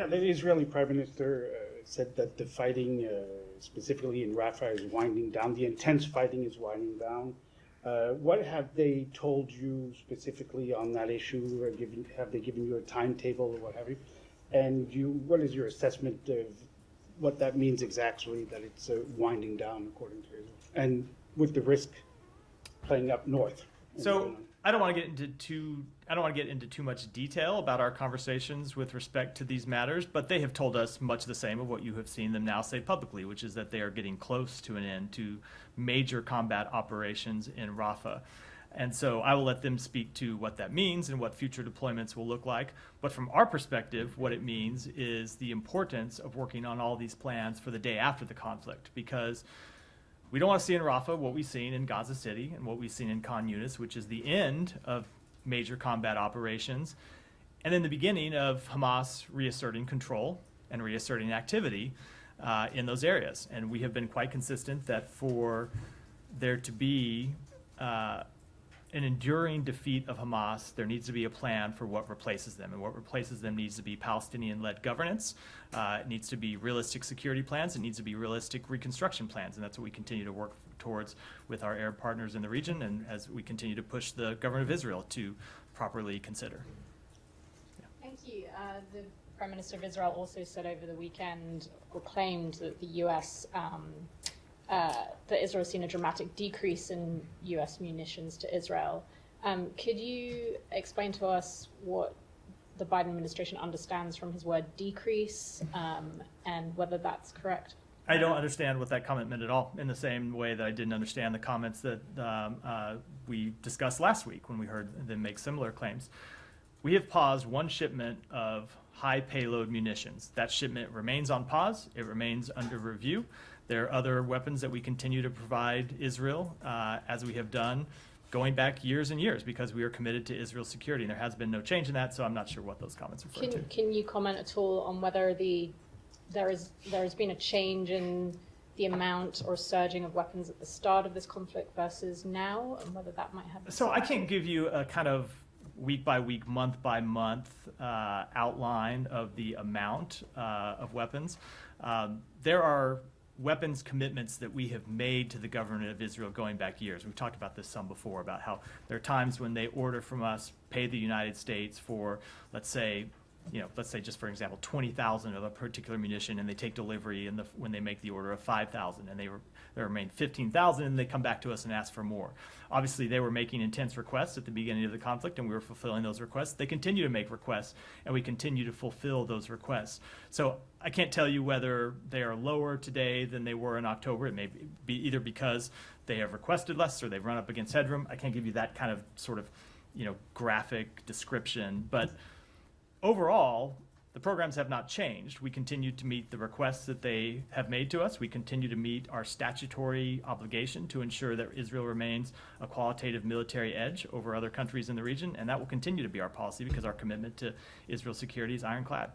Yeah, the Israeli Prime Minister said that the fighting, specifically in Rafah, is winding down. The intense fighting is winding down. What have they told you specifically on that issue? Or have they given you a timetable or what have you? And what is your assessment of what that means exactly, that it's winding down according to Israel, and with the risk playing up north? So I don't want to get into too much detail about our conversations with respect to these matters, but they have told us much the same of what you have seen them now say publicly, which is that they are getting close to an end to major combat operations in Rafah. And so I will let them speak to what that means and what future deployments will look like. But from our perspective, what it means is the importance of working on all these plans for the day after the conflict, because we don't want to see in Rafah what we've seen in Gaza City and what we've seen in Khan Yunis, which is the end of major combat operations, and then the beginning of Hamas reasserting control and reasserting activity in those areas. And we have been quite consistent that for there to be an enduring defeat of Hamas, there needs to be a plan for what replaces them. And what replaces them needs to be Palestinian-led governance. It needs to be realistic security plans. It needs to be realistic reconstruction plans. And that's what we continue to work towards with our Arab partners in the region, and as we continue to push the government of Israel to properly consider. Yeah. Thank you. The Prime Minister of Israel also said over the weekend, or claimed, that the U.S. That Israel has seen a dramatic decrease in U.S. munitions to Israel. Could you explain to us what the Biden administration understands from his word decrease, and whether that's correct? I don't understand what that comment meant at all, in the same way that I didn't understand the comments that we discussed last week when we heard them make similar claims. We have paused one shipment of high payload munitions. That shipment remains on pause. It remains under review. There are other weapons that we continue to provide Israel, as we have done going back years and years, because we are committed to Israel's security. And there has been no change in that, so I'm not sure what those comments refer to. Can you comment at all on whether there has been a change in the amount or surging of weapons at the start of this conflict versus now, and whether that might have... So I can't give you a kind of week by week, month by month outline of the amount of weapons. There are weapons commitments that we have made to the government of Israel going back years. We've talked about this some before, about how there are times when they order from us, pay the United States for, let's say just for example, 20,000 of a particular munition, and they take delivery when they make the order of 5,000, and there remain 15,000, and they come back to us and ask for more. Obviously, they were making intense requests at the beginning of the conflict, and we were fulfilling those requests. They continue to make requests, and we continue to fulfill those requests. So I can't tell you whether they are lower today than they were in October. It may be either because they have requested less or they've run up against headroom. I can't give you that kind of sort of graphic description, but overall, the programs have not changed. We continue to meet the requests that they have made to us. We continue to meet our statutory obligation to ensure that Israel remains a qualitative military edge over other countries in the region, and that will continue to be our policy because our commitment to Israel's security is ironclad.